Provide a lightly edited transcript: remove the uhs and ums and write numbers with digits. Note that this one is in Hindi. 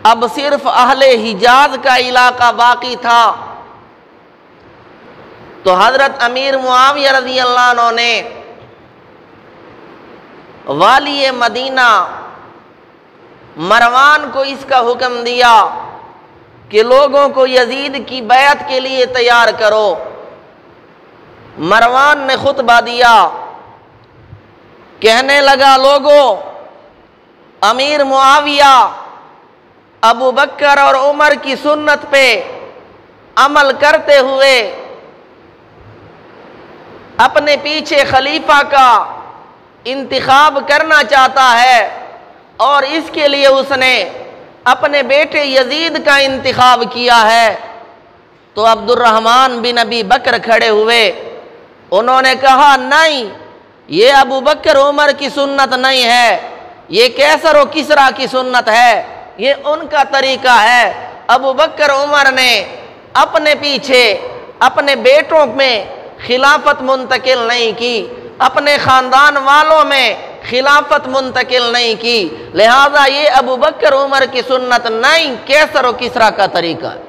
अब सिर्फ अहले हिजाज का इलाका बाकी था। तो हजरत अमीर मुआविया रज़ी अल्लाह अन्हु ने वाली मदीना मरवान को इसका हुक्म दिया कि लोगों को यजीद की बैत के लिए तैयार करो। मरवान ने खुतबा दिया, कहने लगा, लोगों, अमीर मुआविया अबू बकर और उमर की सुन्नत पे अमल करते हुए अपने पीछे खलीफा का इंतिखाब करना चाहता है और इसके लिए उसने अपने बेटे यजीद का इंतिखाब किया है। तो अब्दुर्रहमान बिन अबी बकर खड़े हुए, उन्होंने कहा, नहीं, ये अबू बकर उमर की सुन्नत नहीं है, ये कैसर और किसरा की सुन्नत है, ये उनका तरीका है। अबू बकर उमर ने अपने पीछे अपने बेटों में खिलाफत मुंतकिल नहीं की, अपने ख़ानदान वालों में खिलाफत मुंतकिल नहीं की, लिहाजा ये अबू बकर उमर की सुन्नत नहीं, कैसर और किसरा का तरीका है।